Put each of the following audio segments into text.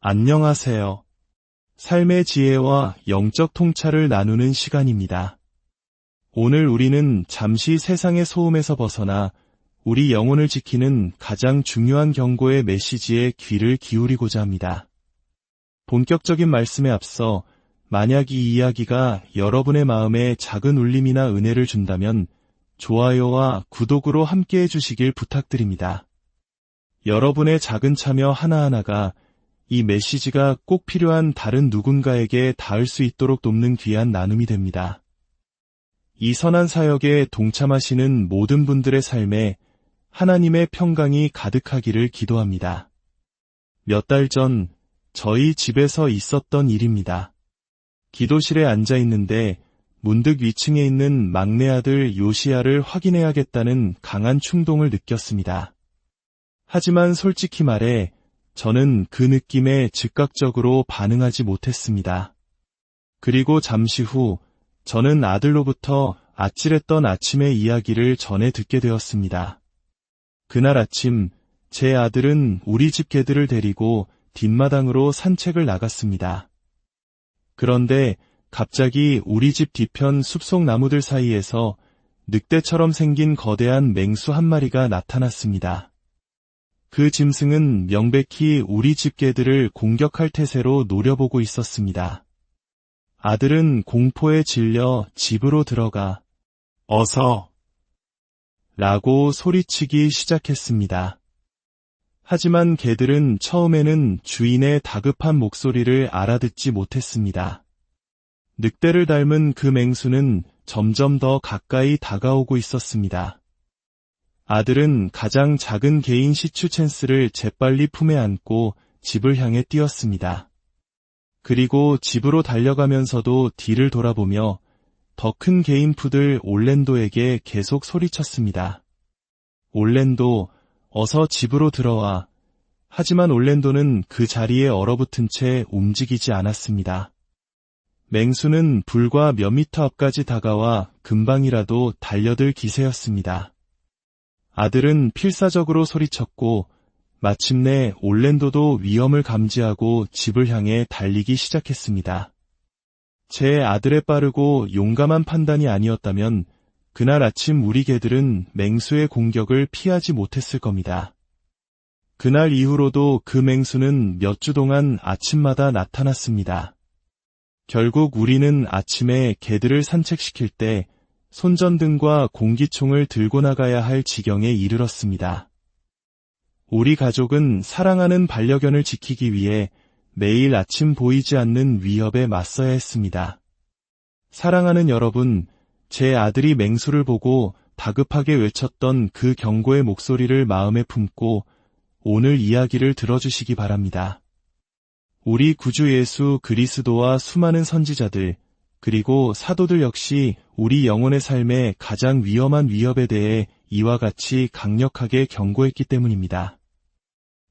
안녕하세요. 삶의 지혜와 영적 통찰을 나누는 시간입니다. 오늘 우리는 잠시 세상의 소음에서 벗어나 우리 영혼을 지키는 가장 중요한 경고의 메시지에 귀를 기울이고자 합니다. 본격적인 말씀에 앞서 만약 이 이야기가 여러분의 마음에 작은 울림이나 은혜를 준다면 좋아요와 구독으로 함께해 주시길 부탁드립니다. 여러분의 작은 참여 하나하나가 이 메시지가 꼭 필요한 다른 누군가에게 닿을 수 있도록 돕는 귀한 나눔이 됩니다. 이 선한 사역에 동참하시는 모든 분들의 삶에 하나님의 평강이 가득하기를 기도합니다. 몇 달 전 저희 집에서 있었던 일입니다. 기도실에 앉아 있는데 문득 위층에 있는 막내 아들 요시야를 확인해야겠다는 강한 충동을 느꼈습니다. 하지만 솔직히 말해 저는 그 느낌에 즉각적으로 반응하지 못했습니다. 그리고 잠시 후 저는 아들로부터 아찔했던 아침의 이야기를 전해 듣게 되었습니다. 그날 아침 제 아들은 우리 집 개들을 데리고 뒷마당으로 산책을 나갔습니다. 그런데 갑자기 우리 집 뒤편 숲속 나무들 사이에서 늑대처럼 생긴 거대한 맹수 한 마리가 나타났습니다. 그 짐승은 명백히 우리 집 개들을 공격할 태세로 노려보고 있었습니다. 아들은 공포에 질려 집으로 들어가 어서! 라고 소리치기 시작했습니다. 하지만 개들은 처음에는 주인의 다급한 목소리를 알아듣지 못했습니다. 늑대를 닮은 그 맹수는 점점 더 가까이 다가오고 있었습니다. 아들은 가장 작은 개인 시추 챈스를 재빨리 품에 안고 집을 향해 뛰었습니다. 그리고 집으로 달려가면서도 뒤를 돌아보며 더 큰 개인 푸들 올랜도에게 계속 소리쳤습니다. 올랜도, 어서 집으로 들어와. 하지만 올랜도는 그 자리에 얼어붙은 채 움직이지 않았습니다. 맹수는 불과 몇 미터 앞까지 다가와 금방이라도 달려들 기세였습니다. 아들은 필사적으로 소리쳤고 마침내 올랜도도 위험을 감지하고 집을 향해 달리기 시작했습니다. 제 아들의 빠르고 용감한 판단이 아니었다면 그날 아침 우리 개들은 맹수의 공격을 피하지 못했을 겁니다. 그날 이후로도 그 맹수는 몇 주 동안 아침마다 나타났습니다. 결국 우리는 아침에 개들을 산책시킬 때 손전등과 공기총을 들고 나가야 할 지경에 이르렀습니다. 우리 가족은 사랑하는 반려견을 지키기 위해 매일 아침 보이지 않는 위협에 맞서야 했습니다. 사랑하는 여러분, 제 아들이 맹수를 보고 다급하게 외쳤던 그 경고의 목소리를 마음에 품고 오늘 이야기를 들어주시기 바랍니다. 우리 구주 예수 그리스도와 수많은 선지자들, 그리고 사도들 역시 우리 영혼의 삶에 가장 위험한 위협에 대해 이와 같이 강력하게 경고했기 때문입니다.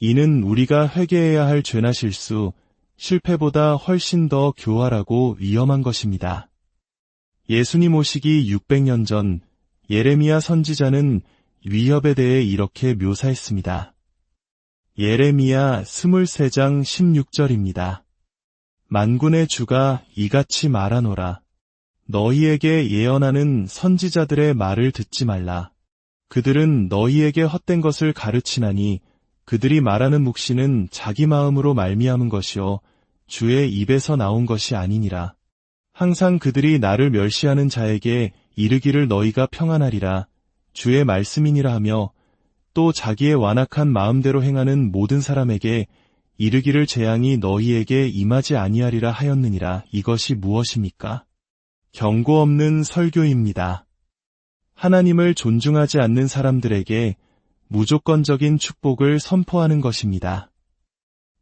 이는 우리가 회개해야 할 죄나 실수, 실패보다 훨씬 더 교활하고 위험한 것입니다. 예수님 오시기 600년 전 예레미야 선지자는 위협에 대해 이렇게 묘사했습니다. 예레미야 23장 16절입니다. 만군의 주가 이같이 말하노라. 너희에게 예언하는 선지자들의 말을 듣지 말라. 그들은 너희에게 헛된 것을 가르치나니 그들이 말하는 묵시는 자기 마음으로 말미암은 것이요 주의 입에서 나온 것이 아니니라. 항상 그들이 나를 멸시하는 자에게 이르기를 너희가 평안하리라. 주의 말씀이니라 하며 또 자기의 완악한 마음대로 행하는 모든 사람에게 이르기를 재앙이 너희에게 임하지 아니하리라 하였느니라. 이것이 무엇입니까? 경고 없는 설교입니다. 하나님을 존중하지 않는 사람들에게 무조건적인 축복을 선포하는 것입니다.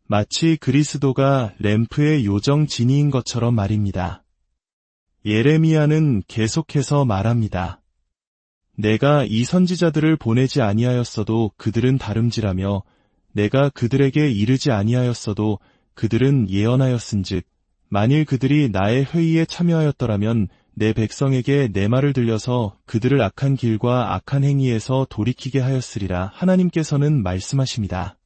마치 그리스도가 램프의 요정 지니인 것처럼 말입니다. 예레미야는 계속해서 말합니다. 내가 이 선지자들을 보내지 아니하였어도 그들은 다름질하며 내가 그들에게 이르지 아니하였어도 그들은 예언하였은즉 만일 그들이 나의 회의에 참여하였더라면 내 백성에게 내 말을 들려서 그들을 악한 길과 악한 행위에서 돌이키게 하였으리라. 하나님께서는 말씀하십니다.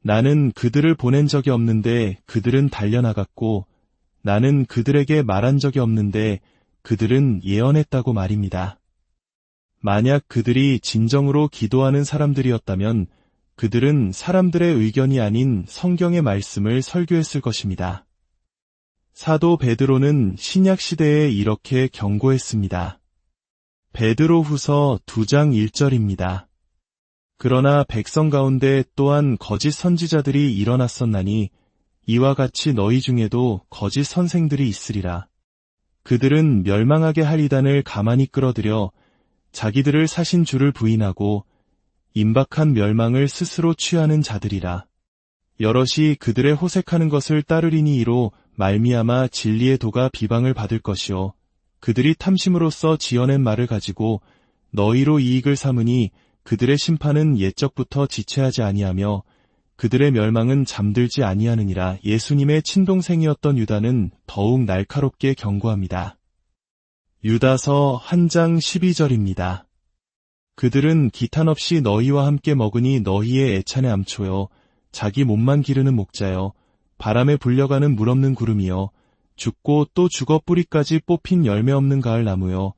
나는 그들을 보낸 적이 없는데 그들은 달려나갔고 나는 그들에게 말한 적이 없는데 그들은 예언했다고 말입니다. 만약 그들이 진정으로 기도하는 사람들이었다면 그들은 사람들의 의견이 아닌 성경의 말씀을 설교했을 것입니다. 사도 베드로는 신약 시대에 이렇게 경고했습니다. 베드로후서 2장 1절입니다. 그러나 백성 가운데 또한 거짓 선지자들이 일어났었나니 이와 같이 너희 중에도 거짓 선생들이 있으리라. 그들은 멸망하게 할 이단을 가만히 끌어들여 자기들을 사신 주를 부인하고 임박한 멸망을 스스로 취하는 자들이라. 여럿이 그들의 호색하는 것을 따르리니 이로 말미암아 진리의 도가 비방을 받을 것이요 그들이 탐심으로써 지어낸 말을 가지고 너희로 이익을 삼으니 그들의 심판은 옛적부터 지체하지 아니하며 그들의 멸망은 잠들지 아니하느니라. 예수님의 친동생이었던 유다는 더욱 날카롭게 경고합니다. 유다서 1장 12절입니다. 그들은 기탄 없이 너희와 함께 먹으니 너희의 애찬의 암초여 자기 몸만 기르는 목자여 바람에 불려가는 물 없는 구름이여 죽고 또 죽어 뿌리까지 뽑힌 열매 없는 가을 나무여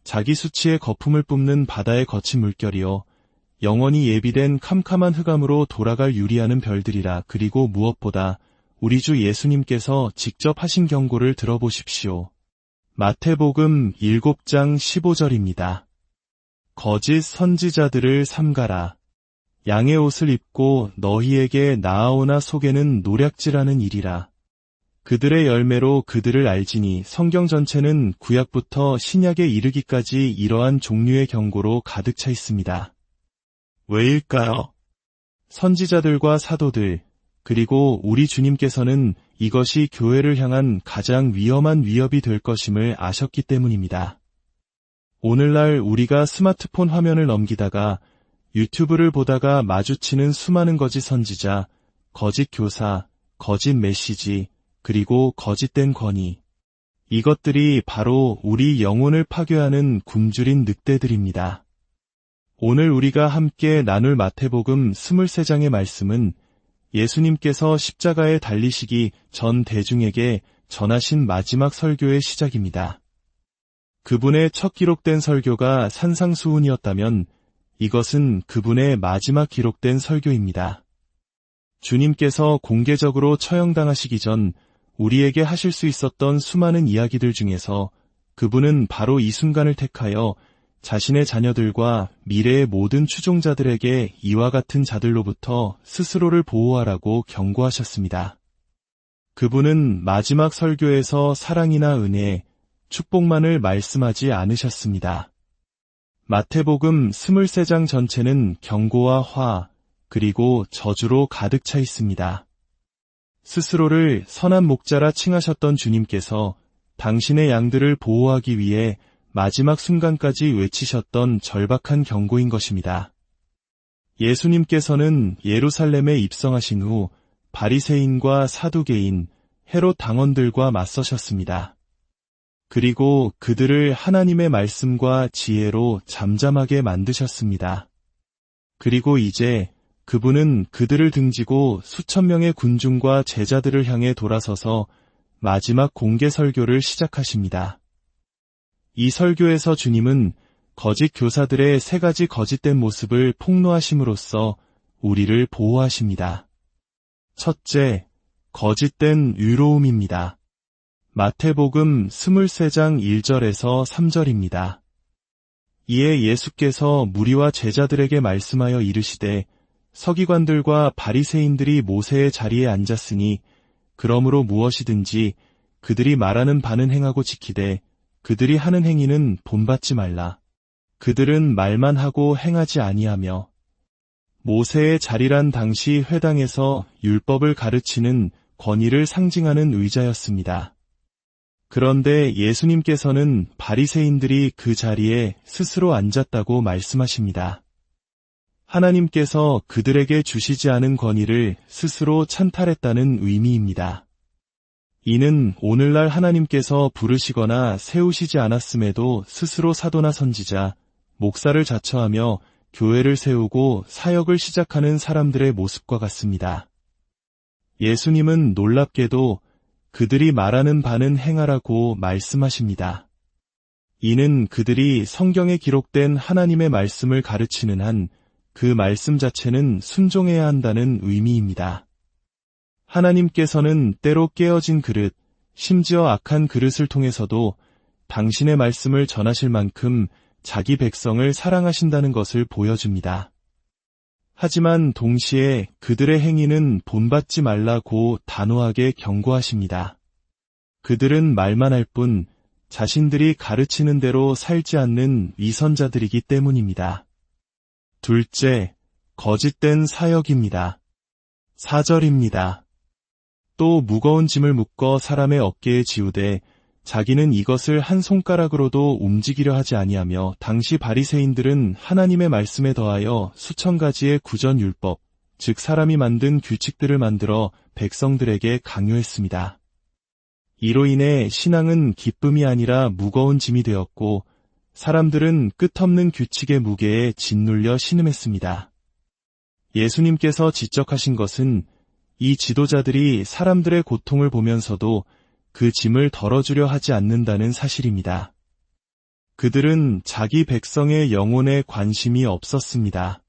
자기 수치의 거품을 뿜는 바다의 거친 물결이여 영원히 예비된 캄캄한 흑암으로 돌아갈 유리하는 별들이라. 그리고 무엇보다 우리 주 예수님께서 직접 하신 경고를 들어보십시오. 마태복음 7장 15절입니다. 거짓 선지자들을 삼가라. 양의 옷을 입고 너희에게 나아오나 속에는 노략질하는 일이라. 그들의 열매로 그들을 알지니. 성경 전체는 구약부터 신약에 이르기까지 이러한 종류의 경고로 가득 차 있습니다. 왜일까요? 선지자들과 사도들, 그리고 우리 주님께서는 이것이 교회를 향한 가장 위험한 위협이 될 것임을 아셨기 때문입니다. 오늘날 우리가 스마트폰 화면을 넘기다가 유튜브를 보다가 마주치는 수많은 거짓 선지자, 거짓 교사, 거짓 메시지, 그리고 거짓된 권위. 이것들이 바로 우리 영혼을 파괴하는 굶주린 늑대들입니다. 오늘 우리가 함께 나눌 마태복음 23장의 말씀은 예수님께서 십자가에 달리시기 전 대중에게 전하신 마지막 설교의 시작입니다. 그분의 첫 기록된 설교가 산상수훈이었다면 이것은 그분의 마지막 기록된 설교입니다. 주님께서 공개적으로 처형당하시기 전 우리에게 하실 수 있었던 수많은 이야기들 중에서 그분은 바로 이 순간을 택하여 자신의 자녀들과 미래의 모든 추종자들에게 이와 같은 자들로부터 스스로를 보호하라고 경고하셨습니다. 그분은 마지막 설교에서 사랑이나 은혜, 축복만을 말씀하지 않으셨습니다. 마태복음 23장 전체는 경고와 화, 그리고 저주로 가득 차 있습니다. 스스로를 선한 목자라 칭하셨던 주님께서 당신의 양들을 보호하기 위해 마지막 순간까지 외치셨던 절박한 경고인 것입니다. 예수님께서는 예루살렘에 입성하신 후 바리새인과 사두개인, 헤롯 당원들과 맞서셨습니다. 그리고 그들을 하나님의 말씀과 지혜로 잠잠하게 만드셨습니다. 그리고 이제 그분은 그들을 등지고 수천 명의 군중과 제자들을 향해 돌아서서 마지막 공개 설교를 시작하십니다. 이 설교에서 주님은 거짓 교사들의 세 가지 거짓된 모습을 폭로하심으로써 우리를 보호하십니다. 첫째, 거짓된 의로움입니다. 마태복음 23장 1절에서 3절입니다. 이에 예수께서 무리와 제자들에게 말씀하여 이르시되 서기관들과 바리새인들이 모세의 자리에 앉았으니 그러므로 무엇이든지 그들이 말하는 바는 행하고 지키되 그들이 하는 행위는 본받지 말라. 그들은 말만 하고 행하지 아니하며. 모세의 자리란 당시 회당에서 율법을 가르치는 권위를 상징하는 의자였습니다. 그런데 예수님께서는 바리새인들이 그 자리에 스스로 앉았다고 말씀하십니다. 하나님께서 그들에게 주시지 않은 권위를 스스로 찬탈했다는 의미입니다. 이는 오늘날 하나님께서 부르시거나 세우시지 않았음에도 스스로 사도나 선지자, 목사를 자처하며 교회를 세우고 사역을 시작하는 사람들의 모습과 같습니다. 예수님은 놀랍게도 그들이 말하는 바는 행하라고 말씀하십니다. 이는 그들이 성경에 기록된 하나님의 말씀을 가르치는 한 그 말씀 자체는 순종해야 한다는 의미입니다. 하나님께서는 때로 깨어진 그릇, 심지어 악한 그릇을 통해서도 당신의 말씀을 전하실 만큼 자기 백성을 사랑하신다는 것을 보여줍니다. 하지만 동시에 그들의 행위는 본받지 말라고 단호하게 경고하십니다. 그들은 말만 할 뿐 자신들이 가르치는 대로 살지 않는 위선자들이기 때문입니다. 둘째, 거짓된 사역입니다. 4절입니다. 또 무거운 짐을 묶어 사람의 어깨에 지우되 자기는 이것을 한 손가락으로도 움직이려 하지 아니하며 당시 바리새인들은 하나님의 말씀에 더하여 수천 가지의 구전 율법, 즉 사람이 만든 규칙들을 만들어 백성들에게 강요했습니다. 이로 인해 신앙은 기쁨이 아니라 무거운 짐이 되었고 사람들은 끝없는 규칙의 무게에 짓눌려 신음했습니다. 예수님께서 지적하신 것은 이 지도자들이 사람들의 고통을 보면서도 그 짐을 덜어주려 하지 않는다는 사실입니다. 그들은 자기 백성의 영혼에 관심이 없었습니다.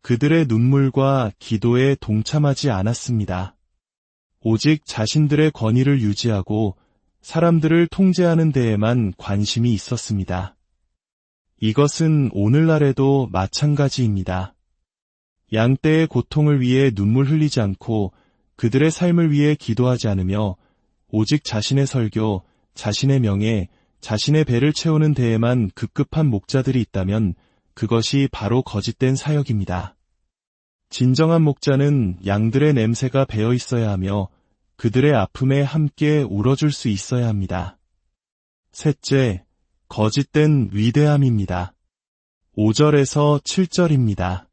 그들의 눈물과 기도에 동참하지 않았습니다. 오직 자신들의 권위를 유지하고 사람들을 통제하는 데에만 관심이 있었습니다. 이것은 오늘날에도 마찬가지입니다. 양떼의 고통을 위해 눈물 흘리지 않고 그들의 삶을 위해 기도하지 않으며 오직 자신의 설교, 자신의 명예, 자신의 배를 채우는 데에만 급급한 목자들이 있다면 그것이 바로 거짓된 사역입니다. 진정한 목자는 양들의 냄새가 배어 있어야 하며 그들의 아픔에 함께 울어줄 수 있어야 합니다. 셋째, 거짓된 위대함입니다. 5절에서 7절입니다.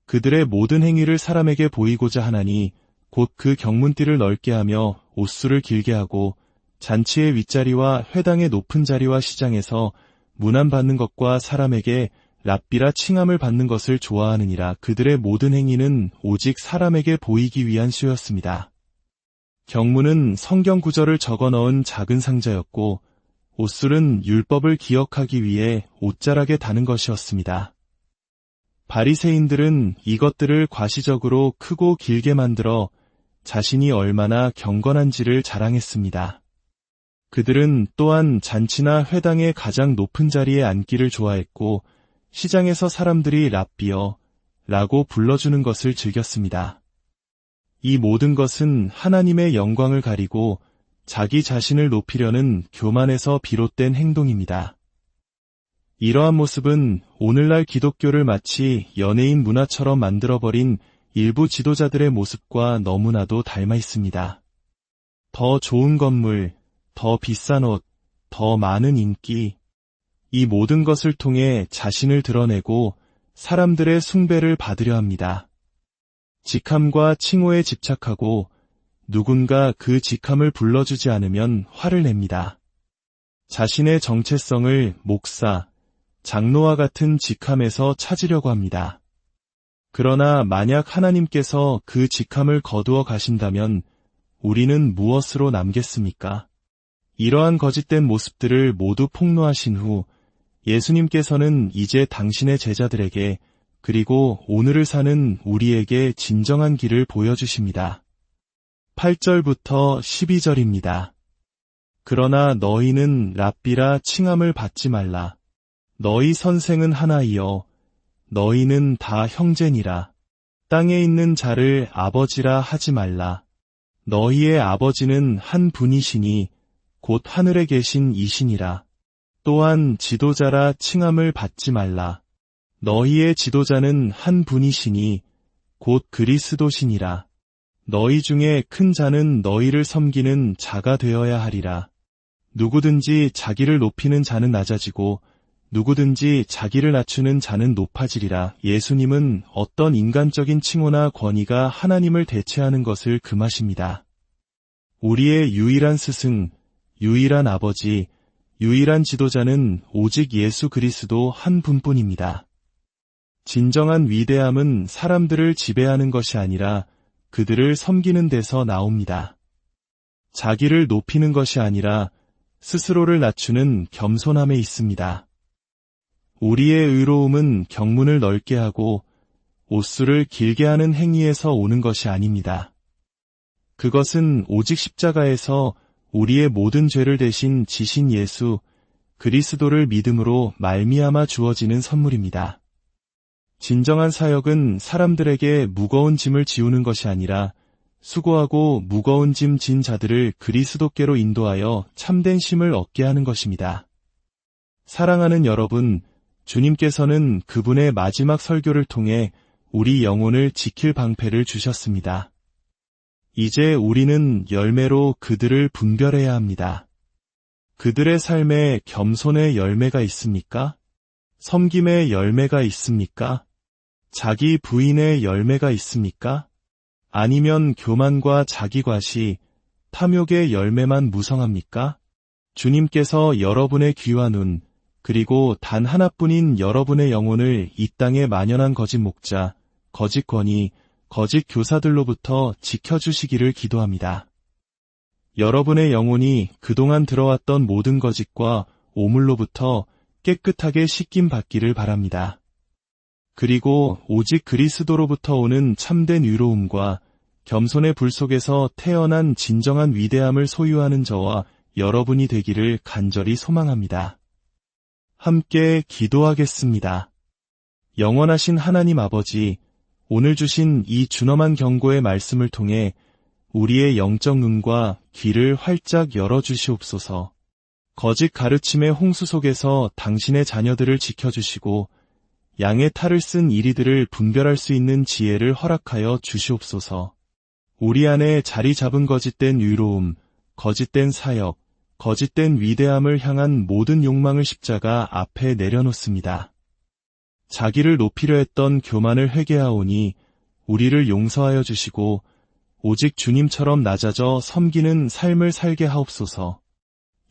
그들의 모든 행위를 사람에게 보이고자 하나니 곧 그 경문띠를 넓게 하며 옷수를 길게 하고 잔치의 윗자리와 회당의 높은 자리와 시장에서 문안받는 것과 사람에게 랍비라 칭함을 받는 것을 좋아하느니라. 그들의 모든 행위는 오직 사람에게 보이기 위한 수였습니다. 경문은 성경 구절을 적어 넣은 작은 상자였고 옷술은 율법을 기억하기 위해 옷자락에 다는 것이었습니다. 바리새인들은 이것들을 과시적으로 크고 길게 만들어 자신이 얼마나 경건한지를 자랑했습니다. 그들은 또한 잔치나 회당의 가장 높은 자리에 앉기를 좋아했고 시장에서 사람들이 랍비어 라고 불러주는 것을 즐겼습니다. 이 모든 것은 하나님의 영광을 가리고 자기 자신을 높이려는 교만에서 비롯된 행동입니다. 이러한 모습은 오늘날 기독교를 마치 연예인 문화처럼 만들어버린 일부 지도자들의 모습과 너무나도 닮아 있습니다. 더 좋은 건물, 더 비싼 옷, 더 많은 인기, 이 모든 것을 통해 자신을 드러내고 사람들의 숭배를 받으려 합니다. 직함과 칭호에 집착하고 누군가 그 직함을 불러주지 않으면 화를 냅니다. 자신의 정체성을 목사, 장로와 같은 직함에서 찾으려고 합니다. 그러나 만약 하나님께서 그 직함을 거두어 가신다면 우리는 무엇으로 남겠습니까? 이러한 거짓된 모습들을 모두 폭로하신 후 예수님께서는 이제 당신의 제자들에게 그리고 오늘을 사는 우리에게 진정한 길을 보여주십니다. 8절부터 12절입니다. 그러나 너희는 랍비라 칭함을 받지 말라. 너희 선생은 하나이여 너희는 다 형제니라. 땅에 있는 자를 아버지라 하지 말라. 너희의 아버지는 한 분이시니 곧 하늘에 계신 이시니라. 또한 지도자라 칭함을 받지 말라. 너희의 지도자는 한 분이시니 곧 그리스도시니라. 너희 중에 큰 자는 너희를 섬기는 자가 되어야 하리라. 누구든지 자기를 높이는 자는 낮아지고 누구든지 자기를 낮추는 자는 높아지리라. 예수님은 어떤 인간적인 칭호나 권위가 하나님을 대체하는 것을 금하십니다. 우리의 유일한 스승, 유일한 아버지, 유일한 지도자는 오직 예수 그리스도 한 분뿐입니다. 진정한 위대함은 사람들을 지배하는 것이 아니라 그들을 섬기는 데서 나옵니다. 자기를 높이는 것이 아니라 스스로를 낮추는 겸손함에 있습니다. 우리의 의로움은 경문을 넓게 하고 옷수를 길게 하는 행위에서 오는 것이 아닙니다. 그것은 오직 십자가에서 우리의 모든 죄를 대신 지신 예수 그리스도를 믿음으로 말미암아 주어지는 선물입니다. 진정한 사역은 사람들에게 무거운 짐을 지우는 것이 아니라 수고하고 무거운 짐 진 자들을 그리스도께로 인도하여 참된 쉼을 얻게 하는 것입니다. 사랑하는 여러분, 주님께서는 그분의 마지막 설교를 통해 우리 영혼을 지킬 방패를 주셨습니다. 이제 우리는 열매로 그들을 분별해야 합니다. 그들의 삶에 겸손의 열매가 있습니까? 섬김의 열매가 있습니까? 자기 부인의 열매가 있습니까? 아니면 교만과 자기과시, 탐욕의 열매만 무성합니까? 주님께서 여러분의 귀와 눈, 그리고 단 하나뿐인 여러분의 영혼을 이 땅에 만연한 거짓 목자, 거짓 권위, 거짓 교사들로부터 지켜주시기를 기도합니다. 여러분의 영혼이 그동안 들어왔던 모든 거짓과 오물로부터 깨끗하게 씻김 받기를 바랍니다. 그리고 오직 그리스도로부터 오는 참된 의로움과 겸손의 불 속에서 태어난 진정한 위대함을 소유하는 저와 여러분이 되기를 간절히 소망합니다. 함께 기도하겠습니다. 영원하신 하나님 아버지, 오늘 주신 이 준엄한 경고의 말씀을 통해 우리의 영적 눈과 귀를 활짝 열어주시옵소서. 거짓 가르침의 홍수 속에서 당신의 자녀들을 지켜주시고 양의 탈을 쓴 이리들을 분별할 수 있는 지혜를 허락하여 주시옵소서. 우리 안에 자리 잡은 거짓된 의로움, 거짓된 사역, 거짓된 위대함을 향한 모든 욕망을 십자가 앞에 내려놓습니다. 자기를 높이려 했던 교만을 회개하오니 우리를 용서하여 주시고 오직 주님처럼 낮아져 섬기는 삶을 살게 하옵소서.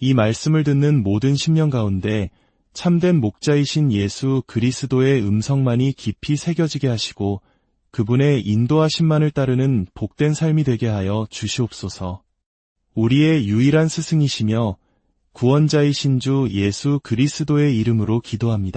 이 말씀을 듣는 모든 심령 가운데 참된 목자이신 예수 그리스도의 음성만이 깊이 새겨지게 하시고 그분의 인도하심만을 따르는 복된 삶이 되게 하여 주시옵소서. 우리의 유일한 스승이시며 구원자이신 주 예수 그리스도의 이름으로 기도합니다.